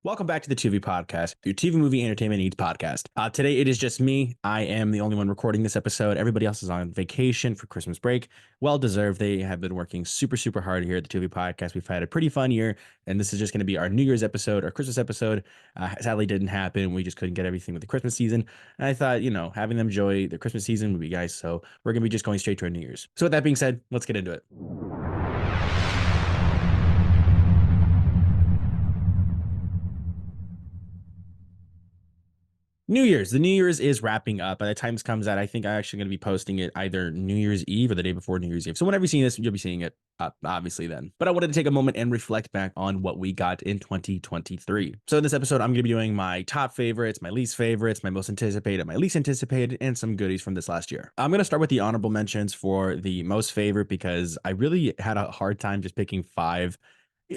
Welcome back to the Tu-Vie Podcast, your TV movie entertainment needs podcast. Today it is just me. I am the only one recording this episode. Everybody else is on vacation for Christmas break. Well deserved. They have been working super hard here at the Tu-Vie Podcast. We've had a pretty fun year, and this is just going to be our New Year's episode, our Christmas episode. Sadly, didn't happen. We just couldn't get everything with the Christmas season. And I thought, having them enjoy the Christmas season would be nice. So we're going to be just going straight to our New Year's. So with that being said, let's get into it. New Year's. The New Year's is wrapping up. By the time this comes out, I think I'm actually going to be posting it either New Year's Eve or the day before New Year's Eve. So whenever you're seeing this, you'll be seeing it obviously then. But I wanted to take a moment and reflect back on what we got in 2023. So in this episode, I'm going to be doing my top favorites, my least favorites, my most anticipated, my least anticipated, and some goodies from this last year. I'm going to start with the honorable mentions for the most favorite because I really had a hard time just picking 5,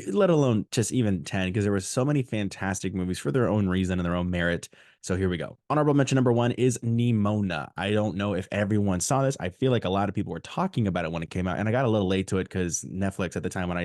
let alone just even 10, because there were so many fantastic movies for their own reason and their own merit. So here we go. Honorable mention number 1 is Nimona. I don't know if everyone saw this. I feel like a lot of people were talking about it when it came out, and I got a little late to it because Netflix at the time when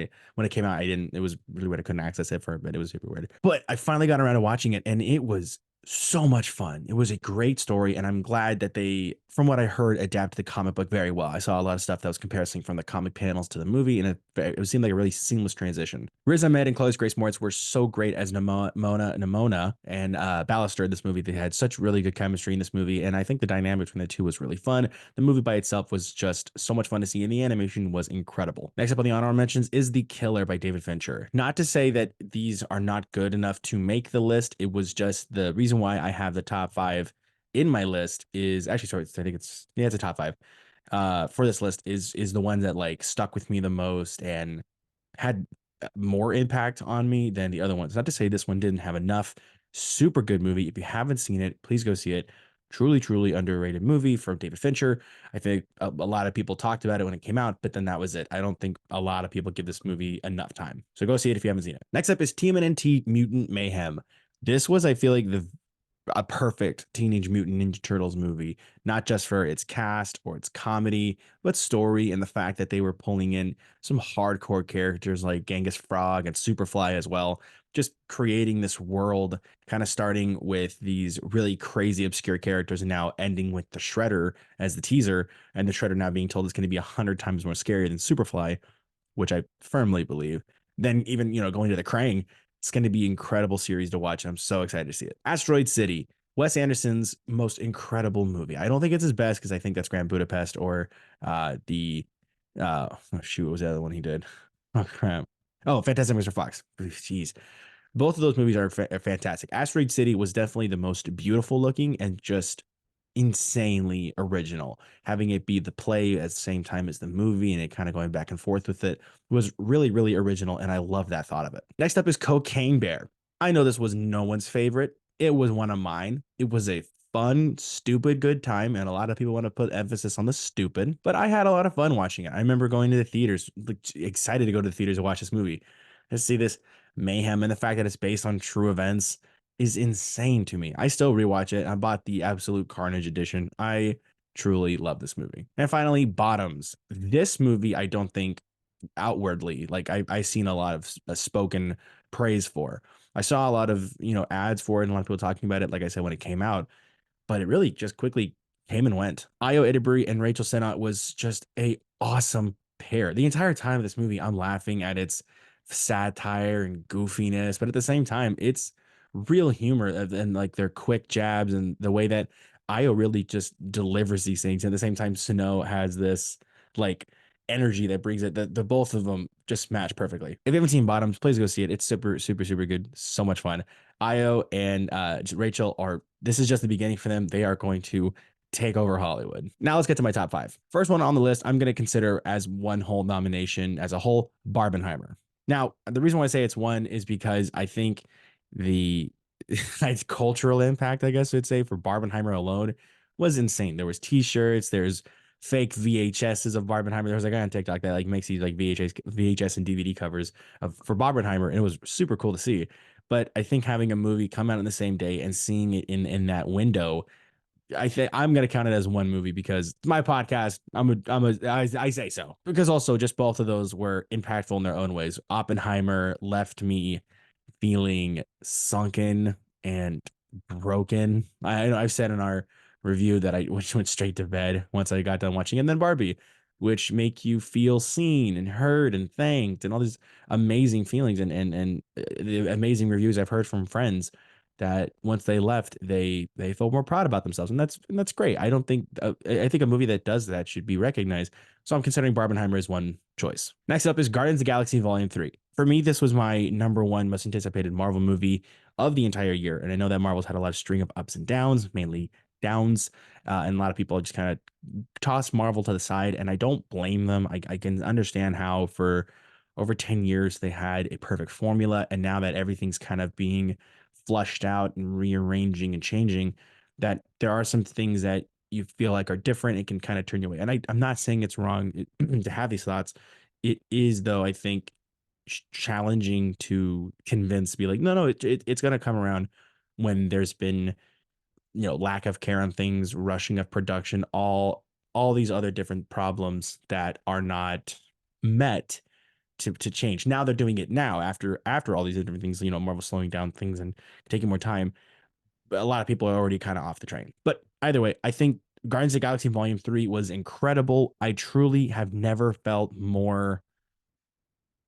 it came out, it was really weird. I couldn't access it for a bit. It was super weird. But I finally got around to watching it, and it was so much fun. It was a great story, and I'm glad that they, from what I heard, adapted the comic book very well. I saw a lot of stuff that was comparison from the comic panels to the movie, and it seemed like a really seamless transition. Riz Ahmed and Chloe Grace Moretz were so great as Nimona and Ballister in this movie. They had such really good chemistry in this movie, and I think the dynamic between the two was really fun. The movie by itself was just so much fun to see, and the animation was incredible. Next up on the honorable mentions is The Killer by David Fincher. Not to say that these are not good enough to make the list. It was just the reason why I have the top 5 in my list is actually, sorry, I think it's a top 5 for this list is the one that like stuck with me the most and had more impact on me than the other ones. Not to say this one didn't have enough. Super good movie. If you haven't seen it, please go see it. Truly underrated movie from David Fincher. I think a lot of people talked about it when it came out, but then that was it. I don't think a lot of people give this movie enough time. So go see it if you haven't seen it. Next up is TMNT Mutant Mayhem. This was, I feel like, a perfect Teenage Mutant Ninja Turtles movie, not just for its cast or its comedy, but story and the fact that they were pulling in some hardcore characters like Genghis Frog and Superfly as well, just creating this world, kind of starting with these really crazy obscure characters and now ending with the Shredder as the teaser, and the Shredder now being told it's going to be 100 times more scary than Superfly, which I firmly believe. Then even, going to the Krang, it's going to be an incredible series to watch. And I'm so excited to see it. Asteroid City, Wes Anderson's most incredible movie. I don't think it's his best because I think that's Grand Budapest or what was the other one he did? Oh, crap. Oh, Fantastic Mr. Fox. Jeez. Both of those movies are fantastic. Asteroid City was definitely the most beautiful looking and just insanely original. Having it be the play at the same time as the movie and it kind of going back and forth with it was really original, and I love that thought of it. Next up is Cocaine Bear. I know this was no one's favorite. It was one of mine. It was a fun, stupid, good time, and a lot of people want to put emphasis on the stupid, but I had a lot of fun watching it. I remember going to the theaters, excited to go to the theaters to watch this movie, to see this mayhem, and the fact that it's based on true events is insane to me. I still rewatch it. I bought the Absolute Carnage edition. I truly love this movie. And finally, Bottoms. This movie, I don't think outwardly, like I seen a lot of spoken praise for. I saw a lot of, ads for it and a lot of people talking about it, like I said, when it came out, but it really just quickly came and went. Io Itibury and Rachel Sennott was just a awesome pair. The entire time of this movie, I'm laughing at its satire and goofiness, but at the same time, it's real humor and like their quick jabs and the way that Io really just delivers these things. At the same time, Snow has this like energy that brings it. The both of them just match perfectly. If you haven't seen Bottoms, please go see it. It's super good. So much fun. Io and Rachel this is just the beginning for them. They are going to take over Hollywood. Now let's get to my top 5. First one on the list, I'm going to consider as one whole nomination as a whole, Barbenheimer. Now, the reason why I say it's one is because I think the cultural impact, I guess I'd say, for Barbenheimer alone was insane. There was t-shirts, there's fake VHSs of Barbenheimer. There was a guy on TikTok that like makes these like VHS and DVD covers for Barbenheimer, and it was super cool to see. But I think having a movie come out on the same day and seeing it in that window, I think I'm gonna count it as one movie because my podcast. I say so because also just both of those were impactful in their own ways. Oppenheimer left me feeling sunken and broken. I've said in our review that I went straight to bed once I got done watching, and then Barbie, which make you feel seen and heard and thanked, and all these amazing feelings and the amazing reviews I've heard from friends that once they left, they felt more proud about themselves, and that's great. I don't think I think a movie that does that should be recognized. So I'm considering Barbenheimer as one choice. Next up is Guardians of the Galaxy Volume 3. For me, this was my number one most anticipated Marvel movie of the entire year. And I know that Marvel's had a lot of string of ups and downs, mainly downs. And a lot of people just kind of toss Marvel to the side. And I don't blame them. I can understand how for over 10 years they had a perfect formula. And now that everything's kind of being flushed out and rearranging and changing, that there are some things that you feel like are different. It can kind of turn you away. And I'm not saying it's wrong to have these thoughts. It is, though, I think challenging to convince, be like, no, it's going to come around when there's been, lack of care on things, rushing of production, all these other different problems that are not met to change. Now they're doing it now after all these different things, Marvel slowing down things and taking more time. But a lot of people are already kind of off the train. But either way, I think Guardians of the Galaxy Volume 3 was incredible. I truly have never felt more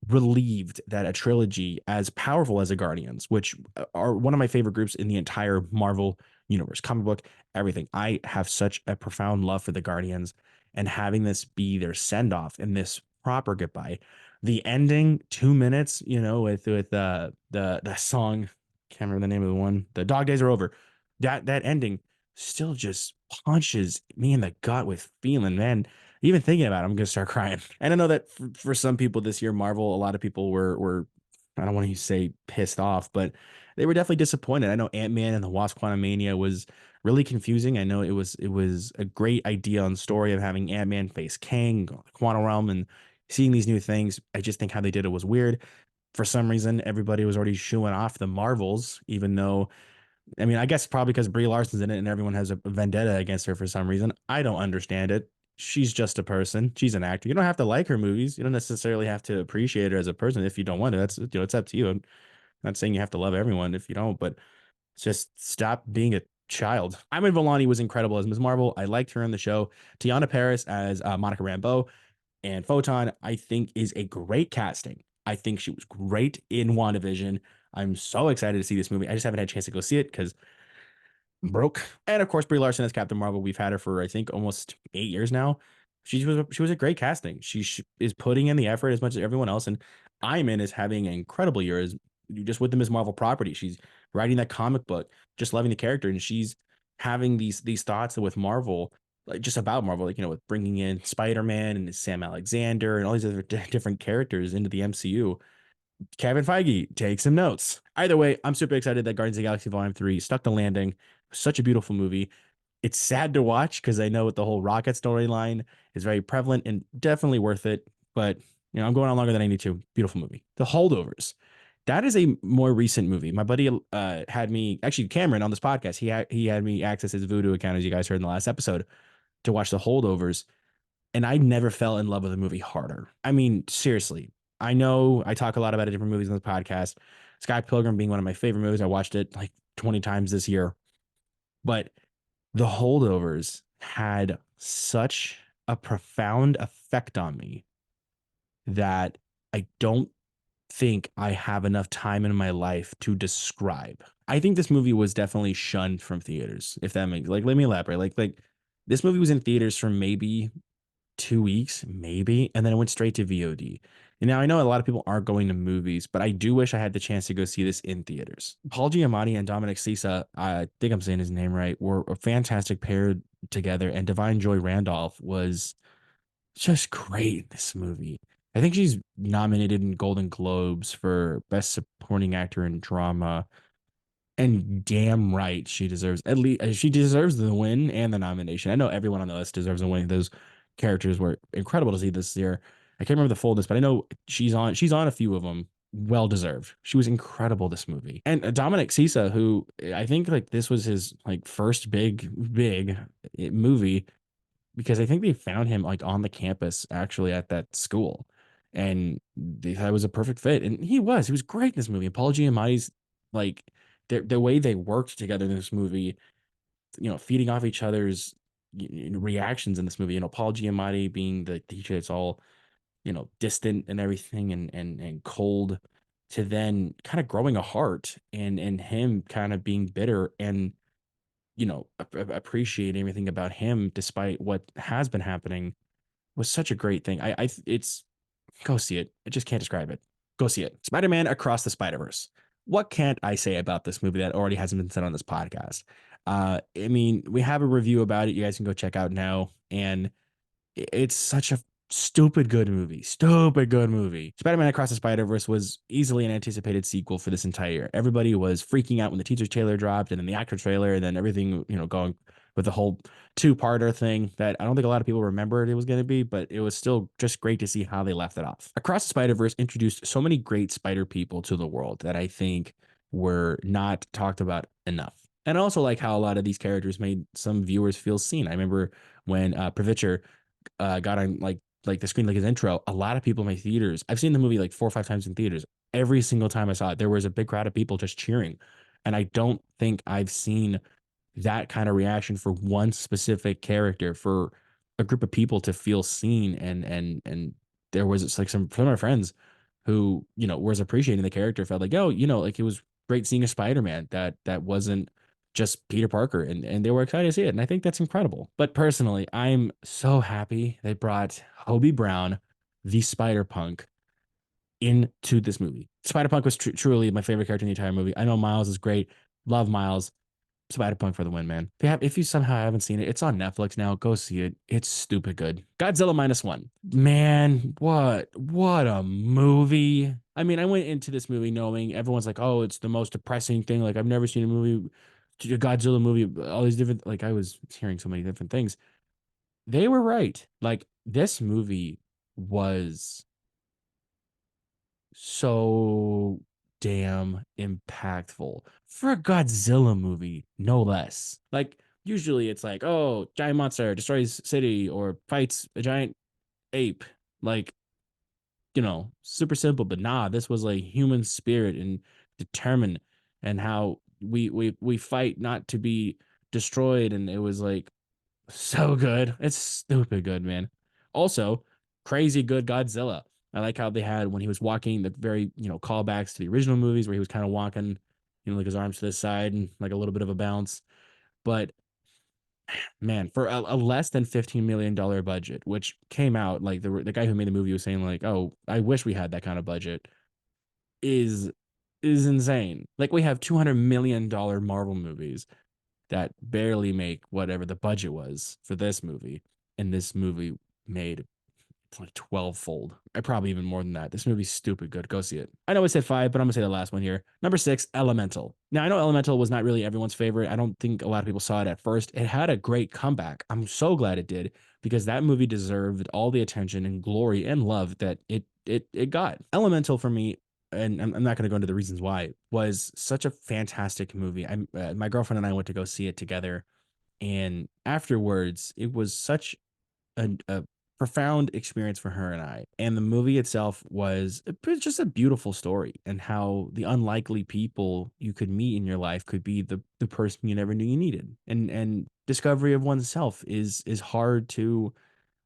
relieved that a trilogy as powerful as the Guardians, which are one of my favorite groups in the entire Marvel universe, comic book, everything. I have such a profound love for the Guardians, and having this be their send off and this proper goodbye. The ending, 2 minutes, with the song, can't remember the name of the one. The Dog Days Are Over. That ending still just punches me in the gut with feeling, man. Even thinking about it, I'm gonna start crying. And I know that for some people this year, Marvel, a lot of people were I don't want to say pissed off, but they were definitely disappointed. I know Ant-Man and the Wasp: Quantumania was really confusing. I know it was a great idea on story of having Ant-Man face Kang, go to the quantum realm, and seeing these new things. I just think how they did it was weird. For some reason, everybody was already shooing off the Marvels, even though I mean, I guess probably because Brie Larson's in it and everyone has a vendetta against her for some reason. I don't understand it. She's just a person. She's an actor. You don't have to like her movies. You don't necessarily have to appreciate her as a person if you don't want to. That's it's up to you. I'm not saying you have to love everyone if you don't, but just stop being a child. Iman Vellani was incredible as Ms. Marvel. I liked her in the show. Tiana Paris as Monica Rambeau and Photon, I think, is a great casting. I think she was great in WandaVision. I'm so excited to see this movie. I just haven't had a chance to go see it because I'm broke. And of course, Brie Larson as Captain Marvel. We've had her for I think almost 8 years now. She was a great casting. She is putting in the effort as much as everyone else, and Iman is having an incredible year as just with the Ms. Marvel property. She's writing that comic book, just loving the character, and she's having these thoughts with Marvel, like just about Marvel, like with bringing in Spider-Man and Sam Alexander and all these other different characters into the MCU. Kevin Feige, take some notes. Either way, I'm super excited that Guardians of the Galaxy Volume 3 stuck the landing. Such a beautiful movie. It's sad to watch because I know with the whole Rocket storyline is very prevalent and definitely worth it. But I'm going on longer than I need to. Beautiful movie. The Holdovers. That is a more recent movie. My buddy had me, actually Cameron on this podcast, he had me access his Voodoo account, as you guys heard in the last episode, to watch The Holdovers. And I never fell in love with a movie harder. I mean, seriously. I know I talk a lot about different movies on the podcast. Sky Pilgrim being one of my favorite movies. I watched it like 20 times this year. But The Holdovers had such a profound effect on me that I don't think I have enough time in my life to describe. I think this movie was definitely shunned from theaters, if that makes like let me elaborate. Like this movie was in theaters for maybe 2 weeks, maybe, and then it went straight to VOD. And now I know a lot of people aren't going to movies, but I do wish I had the chance to go see this in theaters. Paul Giamatti and Dominic Sisa, I think I'm saying his name right, were a fantastic pair together, and Divine Joy Randolph was just great in this movie. I think she's nominated in Golden Globes for Best Supporting Actor in Drama, and damn right she deserves at least she deserves the win and the nomination. I know everyone on the list deserves a win. Those characters were incredible to see this year. I can't remember the full list, but I know she's on a few of them. Well deserved. She was incredible this movie. And Dominic Sisa, who I think like this was his like first big movie because I think they found him like on the campus actually at that school. and they thought it was a perfect fit. And he was great in this movie. And Paul Giamatti's like the way they worked together in this movie, feeding off each other's reactions in this movie. Paul Giamatti being the teacher that's all, distant and everything and cold, to then kind of growing a heart, and him kind of being bitter and, appreciate everything about him despite what has been happening, was such a great thing. It's Go see it. I just can't describe it. Go see it. Spider-Man Across the Spider-Verse. What can't I say about this movie that already hasn't been said on this podcast? I mean, we have a review about it. You guys can go check out now. And it's such a stupid good movie. Stupid good movie. Spider-Man Across the Spider-Verse was easily an anticipated sequel for this entire year. Everybody was freaking out when the teaser trailer dropped, and then the actor trailer, and then everything, going with the whole two-parter thing that I don't think a lot of people remembered it was going to be, but it was still just great to see how they left it off. Across the Spider-Verse introduced so many great spider people to the world that I think were not talked about enough. And I also like how a lot of these characters made some viewers feel seen. I remember when Pravitcher got on like the screen, like his intro, a lot of people in my theaters. I've seen the movie like 4 or 5 times in theaters. Every single time I saw it, there was a big crowd of people just cheering. And I don't think I've seen that kind of reaction for one specific character, for a group of people to feel seen. And there was, it's like some of my friends who, was appreciating the character, felt like, oh, like it was great seeing a Spider-Man that wasn't just Peter Parker, and they were excited to see it. And I think that's incredible. But personally, I'm so happy they brought Hobie Brown, the Spider-Punk, into this movie. Spider-Punk was truly my favorite character in the entire movie. I know Miles is great. Love Miles. Spider-Punk for the win, man. If you somehow haven't seen it, it's on Netflix now. Go see it. It's stupid good. Godzilla -1. Man, what a movie. I mean, I went into this movie knowing everyone's like, oh, it's the most depressing thing. Like, I've never seen a Godzilla movie, all these different, like, I was hearing so many different things. They were right. Like, this movie was so damn impactful for a Godzilla movie, no less. Like, usually it's like, oh, giant monster destroys city or fights a giant ape. Like, super simple. But nah, this was like human spirit and determined, and how we fight not to be destroyed. And it was like so good. It's stupid good, man. Also, crazy good Godzilla. I like how they had, when he was walking, the very, callbacks to the original movies where he was kind of walking, like his arms to the side and like a little bit of a bounce. But man, for a less than $15 million budget, which came out, like the guy who made the movie was saying like, oh, I wish we had that kind of budget, is is insane. Like, we have $200 million Marvel movies that barely make whatever the budget was for this movie. And this movie made like 12-fold. I probably even more than that. This movie's stupid good. Go see it. I know I said 5, but I'm gonna say the last one here. Number 6, Elemental. Now, I know Elemental was not really everyone's favorite. I don't think a lot of people saw it at first. It had a great comeback. I'm so glad it did, because that movie deserved all the attention and glory and love that it got. Elemental, for me, and I'm not going to go into the reasons why, was such a fantastic movie. My girlfriend and I went to go see it together, and afterwards, it was such a profound experience for her and I. And the movie itself was just a beautiful story, and how the unlikely people you could meet in your life could be the person you never knew you needed. And discovery of oneself is hard to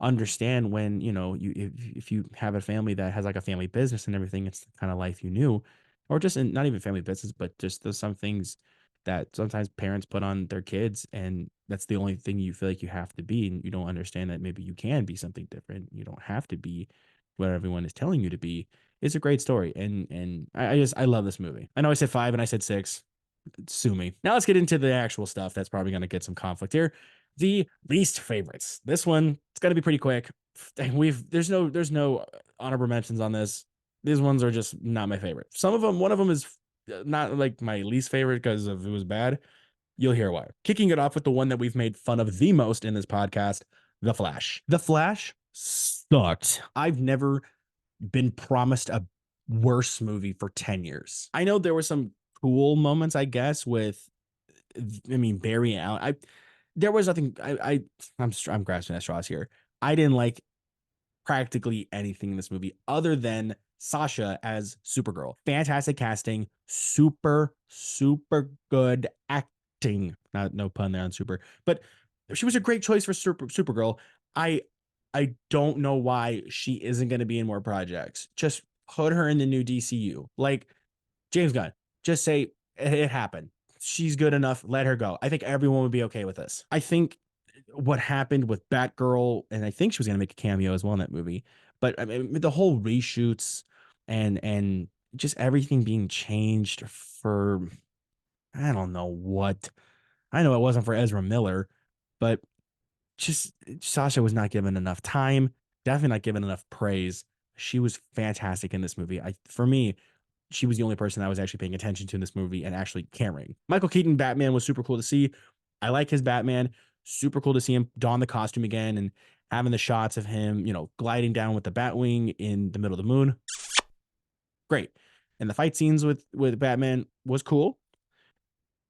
understand when, if you have a family that has like a family business and everything. It's the kind of life you knew, or just not even family business, but just there's some things that sometimes parents put on their kids, and that's the only thing you feel like you have to be, and you don't understand that maybe you can be something different. You don't have to be what everyone is telling you to be. It's a great story, and I love this movie. I know I said 5 and I said 6. Sue me. Now let's get into the actual stuff that's probably going to get some conflict here. The least favorites. This one, it's going to be pretty quick. There's no honorable mentions on this. These ones are just not my favorite. One of them is not like my least favorite because of it was bad. You'll hear why. Kicking it off with the one that we've made fun of the most in this podcast, The Flash. The Flash sucked. I've never been promised a worse movie for 10 years. I know there were some cool moments, I guess, with, I mean, Barry Allen. There was nothing. I'm grasping at straws here. I didn't like practically anything in this movie other than Sasha as Supergirl. Fantastic casting, super, super good acting. Not no pun there on super, but she was a great choice for Supergirl. I I don't know why she isn't going to be in more projects. Just put her in the new DCU. Like James Gunn, just say it happened. She's good enough. Let her go. I think everyone would be okay with this. I think what happened with Batgirl, and I think she was going to make a cameo as well in that movie. But I mean, the whole reshoots and just everything being changed for I don't know what. I know it wasn't for Ezra Miller, but just Sasha was not given enough time. Definitely not given enough praise. She was fantastic in this movie. For me, she was the only person I was actually paying attention to in this movie and actually caring. Michael Keaton Batman was super cool to see. I like his Batman. Super cool to see him don the costume again and having the shots of him, gliding down with the Batwing in the middle of the moon. Great. And the fight scenes with Batman was cool,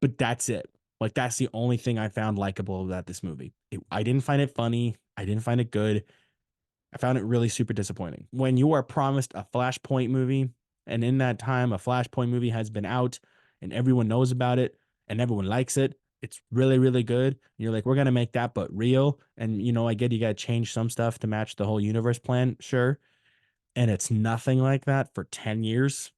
but that's it. Like that's the only thing I found likable about this movie. I didn't find it funny. I didn't find it good. I found it really super disappointing. When you are promised a Flashpoint movie, and in that time, a Flashpoint movie has been out and everyone knows about it and everyone likes it, it's really, really good. And you're like, we're going to make that, but real. And, I get you got to change some stuff to match the whole universe plan. Sure. And it's nothing like that for 10 years.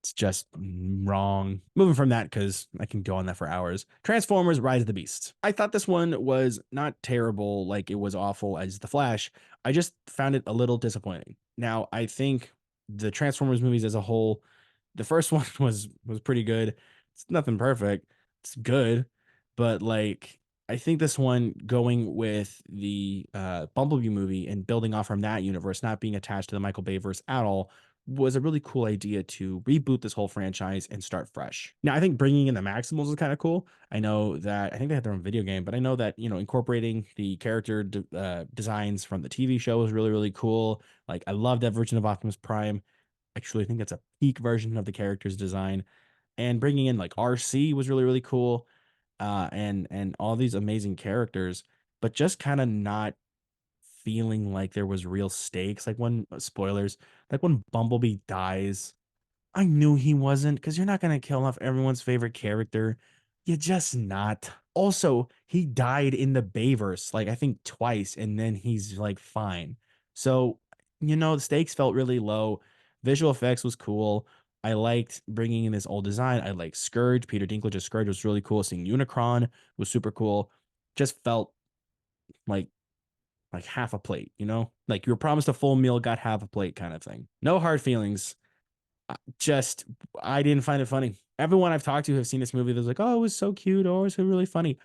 It's just wrong. Moving from that, because I can go on that for hours. Transformers Rise of the Beast. I thought this one was not terrible, like it was awful as The Flash. I just found it a little disappointing. Now, I think the Transformers movies as a whole, the first one was pretty good. It's nothing perfect. It's good, but like I think this one going with the Bumblebee movie and building off from that universe, not being attached to the Michael Bay verse at all, was a really cool idea to reboot this whole franchise and start fresh. Now, I think bringing in the Maximals is kind of cool. I think they had their own video game, but I know that, incorporating the character designs from the TV show was really, really cool. Like, I love that version of Optimus Prime. Actually, I think that's a peak version of the character's design. And bringing in like RC was really, really cool. And all these amazing characters, but just kind of not feeling like there was real stakes. Like when spoilers, like when Bumblebee dies, I knew he wasn't because you're not gonna kill off everyone's favorite character. You're just not. Also, he died in the Bayverse, like I think twice, and then he's like fine. So, the stakes felt really low. Visual effects was cool. I liked bringing in this old design. I like Scourge. Peter Dinklage's Scourge was really cool. Seeing Unicron was super cool. Just felt like half a plate, like you were promised a full meal, got half a plate kind of thing. No hard feelings. Just, I didn't find it funny. Everyone I've talked to have seen this movie. They're like, oh, it was so cute. Oh, it was really funny.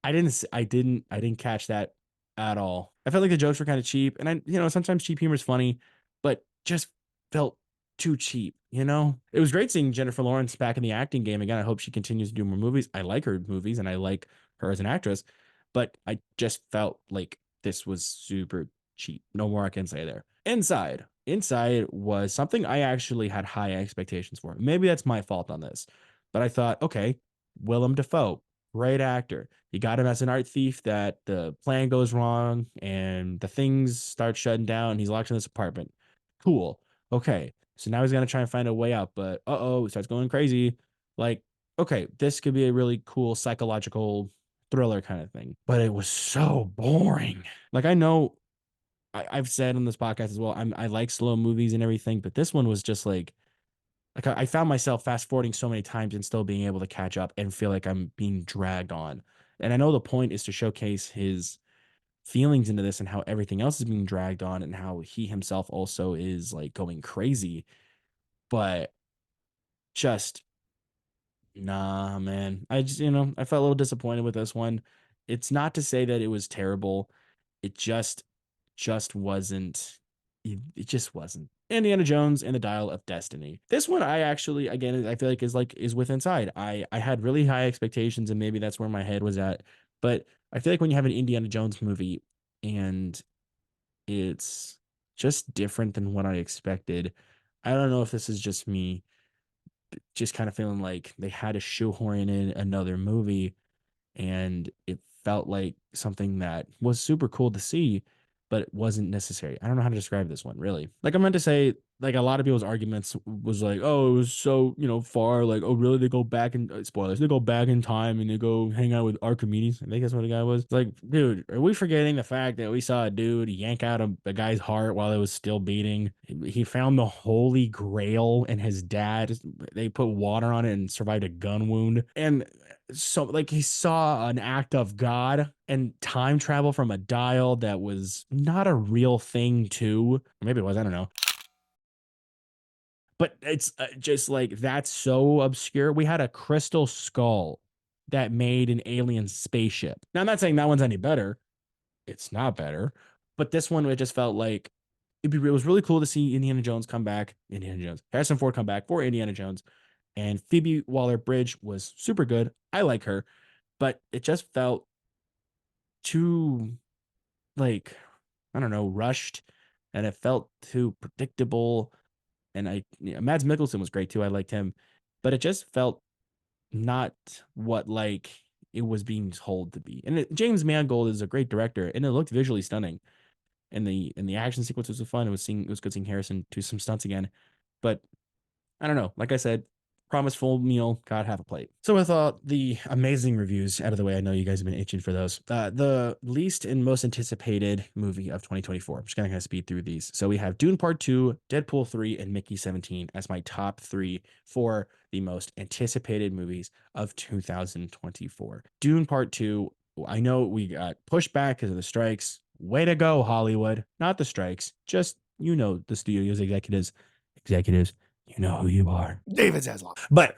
I didn't catch that at all. I felt like the jokes were kind of cheap. And sometimes cheap humor is funny, but just felt too cheap, It was great seeing Jennifer Lawrence back in the acting game again. I hope she continues to do more movies. I like her movies and I like her as an actress, but I just felt like this was super cheap. No more I can say there. Inside. Inside was something I actually had high expectations for. Maybe that's my fault on this, but I thought, okay, Willem Dafoe, great actor. You got him as an art thief that the plan goes wrong and the things start shutting down. He's locked in this apartment. Cool. Okay. So now he's gonna try and find a way out, but he starts going crazy. Like, okay, this could be a really cool psychological thriller kind of thing. But it was so boring. Like I know I've said on this podcast as well, I like slow movies and everything, but this one was just like I found myself fast forwarding so many times and still being able to catch up and feel like I'm being dragged on. And I know the point is to showcase his feelings into this and how everything else is being dragged on and how he himself also is like going crazy. But just nah, man. I just, I felt a little disappointed with this one. It's not to say that it was terrible. It just wasn't it just wasn't. Indiana Jones and the Dial of Destiny. This one I actually again I feel like is with Inside. I had really high expectations and maybe that's where my head was at. But I feel like when you have an Indiana Jones movie and it's just different than what I expected. I don't know if this is just me just kind of feeling like they had to shoehorn in another movie and it felt like something that was super cool to see, but it wasn't necessary. I don't know how to describe this one really. Like I meant to say, like a lot of people's arguments was like, oh, it was so, far. Like, oh, really? They go back and spoilers. They go back in time and they go hang out with Archimedes. I think that's what the guy was. It's like, dude, are we forgetting the fact that we saw a dude yank out a guy's heart while it was still beating? He found the Holy Grail, and his dad, they put water on it and survived a gun wound. And so like he saw an act of God and time travel from a dial that was not a real thing too. Or maybe it was, I don't know. But it's just like that's so obscure. We had a crystal skull that made an alien spaceship. Now I'm not saying that one's any better. It's not better, but this one it just felt like it was really cool to see Indiana Jones come back. Indiana Jones, Harrison Ford come back for Indiana Jones, and Phoebe Waller-Bridge was super good. I like her, but it just felt too like I don't know, rushed, and it felt too predictable. And Mads Mikkelsen was great too. I liked him, but it just felt not what like it was being told to be. And James Mangold is a great director, and it looked visually stunning. And the action sequences were fun. It was good seeing Harrison do some stunts again, but I don't know. Like I said, promise full meal, got half a plate. So with the amazing reviews out of the way, I know you guys have been itching for those. The least and most anticipated movie of 2024. I'm just gonna kind of speed through these. So we have Dune Part 2, Deadpool 3, and Mickey 17 as my top three for the most anticipated movies of 2024. Dune Part 2, I know we got pushed back because of the strikes. Way to go, Hollywood. Not the strikes, just the studio's executives, you know who you are. David Zaslav. But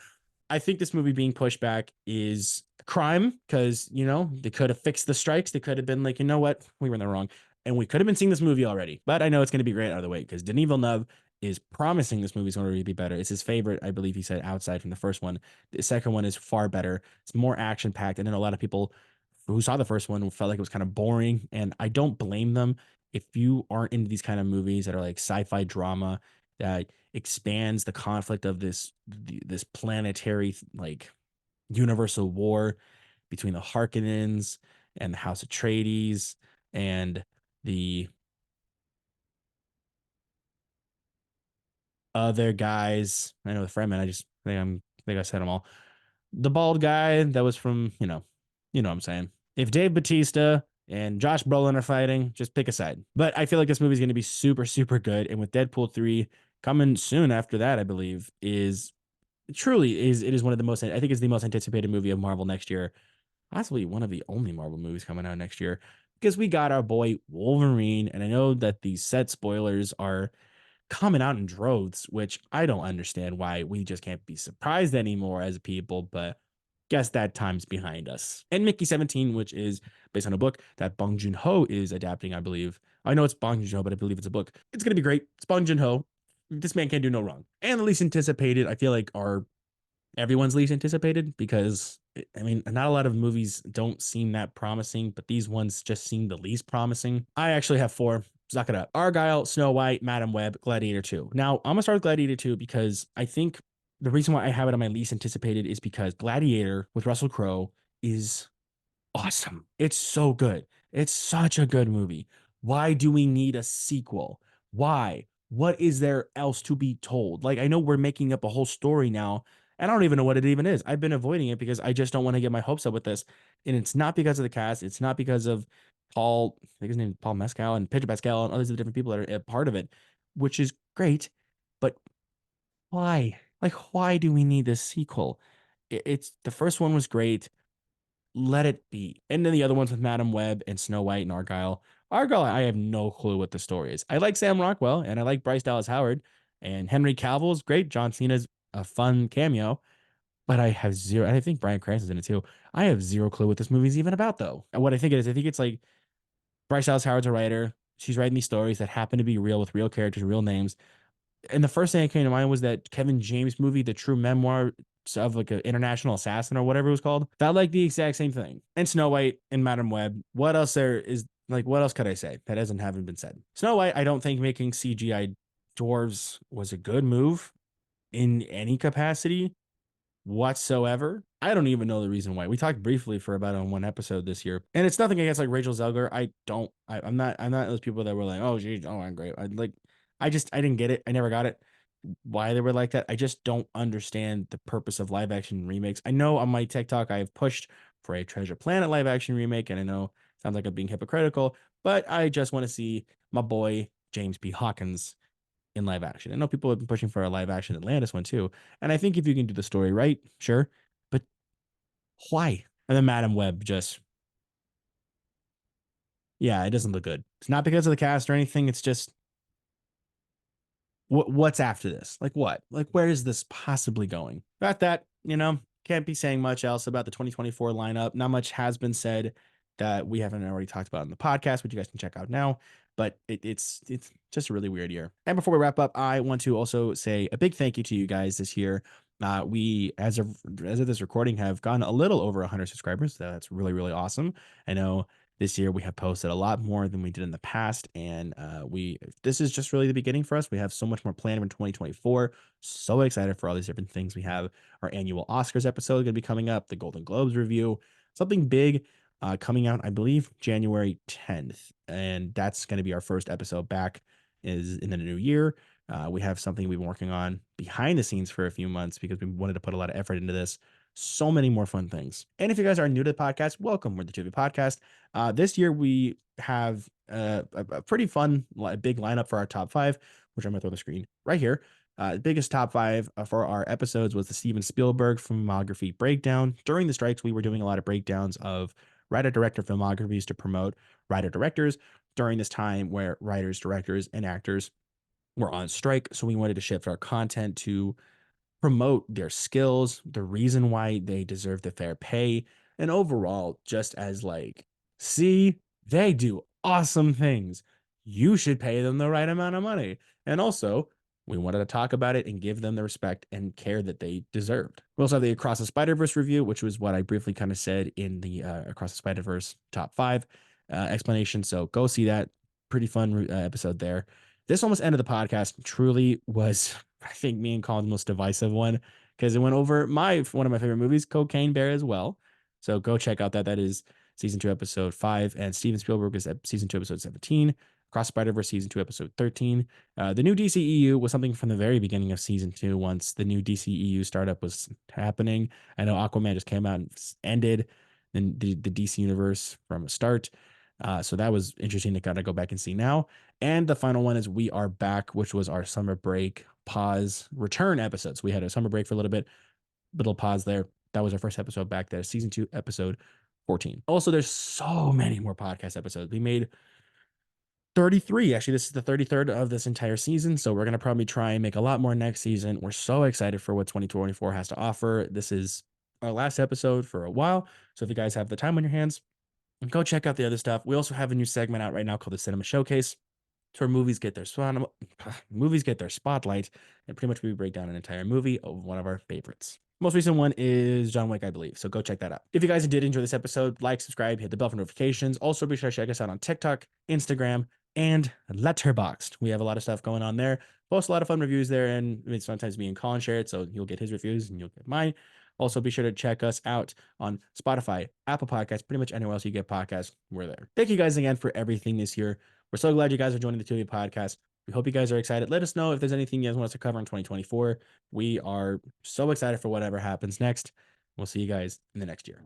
I think this movie being pushed back is a crime because, they could have fixed the strikes. They could have been like, you know what? We were in the wrong. And we could have been seeing this movie already. But I know it's going to be great out of the way because Denis Villeneuve is promising this movie is going to be better. It's his favorite, I believe he said, outside from the first one. The second one is far better. It's more action packed. And then a lot of people who saw the first one felt like it was kind of boring. And I don't blame them. If you aren't into these kind of movies that are like sci-fi drama that expands the conflict of this planetary like universal war between the Harkonnens and the House Atreides and the other guys. I know the Fremen. I think I said them all. The bald guy that was from what I'm saying. If Dave Bautista and Josh Brolin are fighting, just pick a side. But I feel like this movie is going to be super, super good. And with Deadpool 3 coming soon after that, I believe, it is one of the most, I think it's the most anticipated movie of Marvel next year. Possibly one of the only Marvel movies coming out next year because we got our boy Wolverine. And I know that these set spoilers are coming out in droves, which I don't understand why we just can't be surprised anymore as people, but guess that time's behind us. And Mickey 17, which is based on a book that Bong Joon-ho is adapting, I believe. I know it's Bong Joon-ho, but I believe it's a book. It's going to be great. It's Bong Joon-ho. This man can't do no wrong. And the least anticipated, I feel like, are everyone's least anticipated because, I mean, not a lot of movies don't seem that promising, but these ones just seem the least promising. I actually have four. Suck it up. Argyle, Snow White, Madam Web, Gladiator 2. Now, I'm going to start with Gladiator 2 because I think the reason why I have it on my least anticipated is because Gladiator with Russell Crowe is awesome. It's so good. It's such a good movie. Why do we need a sequel? Why? What is there else to be told? Like, I know we're making up a whole story now, and I don't even know what it even is. I've been avoiding it because I just don't want to get my hopes up with this. And it's not because of the cast. It's not because of Paul, I think his name is Paul Mescal and Pedro Pascal and others of the different people that are a part of it, which is great. But why? Like, why do we need this sequel? It's the first one was great. Let it be. And then the other ones with Madam Web and Snow White and Argyle. Argyle, I have no clue what the story is. I like Sam Rockwell and I like Bryce Dallas Howard and Henry Cavill is great. John Cena's a fun cameo, but I have zero. I think Bryan Cranston's in it too. I have zero clue what this movie's even about though. And what I think it is, I think it's like Bryce Dallas Howard's a writer. She's writing these stories that happen to be real with real characters, real names. And the first thing that came to mind was that Kevin James movie, The True Memoir of like an international assassin or whatever it was called. Felt like the exact same thing. And Snow White and Madam Web. What else there is like? What else could I say that haven't been said? Snow White. I don't think making CGI dwarves was a good move in any capacity. whatsoever. I don't even know the reason why. We talked briefly for about on one episode this year, and it's nothing against like Rachel Zelger. I'm not those people that were like, oh, geez, oh, I'm great. I didn't get it. I never got it. Why they were like that. I just don't understand the purpose of live action remakes. I know on my TikTok I have pushed for a Treasure Planet live action remake, and I know it sounds like I'm being hypocritical, but I just want to see my boy James P. Hawkins in live action. I know people have been pushing for a live action Atlantis one too. And I think if you can do the story right, sure. But why? And then Madam Web just, yeah, it doesn't look good. It's not because of the cast or anything. It's just what's after this? Like what? Like where is this possibly going? About that, can't be saying much else about the 2024 lineup. Not much has been said that we haven't already talked about in the podcast, which you guys can check out now. But it's just a really weird year. And before we wrap up, I want to also say a big thank you to you guys this year. We as of this recording have gone a little over 100 subscribers. That's really really awesome. I know this year we have posted a lot more than we did in the past, and we this is just really the beginning for us. We have so much more planned in 2024. So excited for all these different things we have. Our annual Oscars episode going to be coming up, the Golden Globes review, something big coming out, I believe, January 10th, and that's going to be our first episode back is in the new year. We have something we've been working on behind the scenes for a few months because we wanted to put a lot of effort into this. So many more fun things. And if you guys are new to the podcast, welcome. We're the Tu-Vie Podcast. This year we have a pretty fun, big lineup for our top five, which I'm going to throw on the screen right here. The biggest top five for our episodes was the Steven Spielberg filmography breakdown. During the strikes, we were doing a lot of breakdowns of writer-director filmographies to promote writer-directors during this time where writers, directors, and actors were on strike. So we wanted to shift our content to promote their skills, the reason why they deserve the fair pay, and overall, just as like, see, they do awesome things. You should pay them the right amount of money. And also, we wanted to talk about it and give them the respect and care that they deserved. We also have the Across the Spider-Verse review, which was what I briefly kind of said in the Across the Spider-Verse top five explanation. So go see that. Pretty fun episode there. This almost ended the podcast. Truly was, I think, me and Colin's most divisive one because it went over one of my favorite movies, Cocaine Bear, as well. So go check out that. That is season 2, episode 5, and Steven Spielberg is season 2, episode 17. Across Spider-Verse season 2, episode 13. The new DCEU was something from the very beginning of season 2. Once the new DCEU startup was happening, I know Aquaman just came out and ended the DC universe from a start. So that was interesting to kind of go back and see now. And the final one is We Are Back, which was our summer break pause return episodes. We had a summer break for a little bit, little pause there. That was our first episode back there, season 2, episode 14. Also, there's so many more podcast episodes. We made 33. Actually, this is the 33rd of this entire season. So we're going to probably try and make a lot more next season. We're so excited for what 2024 has to offer. This is our last episode for a while. So if you guys have the time on your hands, go check out the other stuff. We also have a new segment out right now called the Cinema Showcase. It's where movies get their spotlight, and pretty much we break down an entire movie of one of our favorites. Most recent one is John Wick, I believe. So go check that out. If you guys did enjoy this episode, like, subscribe, hit the bell for notifications. Also, be sure to check us out on TikTok, Instagram, and Letterboxd. We have a lot of stuff going on there. Post a lot of fun reviews there, and sometimes me and Colin share it, so you'll get his reviews and you'll get mine. Also, be sure to check us out on Spotify, Apple Podcasts, pretty much anywhere else you get podcasts. We're there. Thank you guys again for everything this year. We're so glad you guys are joining the Tu-Vie Podcast. We hope you guys are excited. Let us know if there's anything you guys want us to cover in 2024. We are so excited for whatever happens next. We'll see you guys in the next year.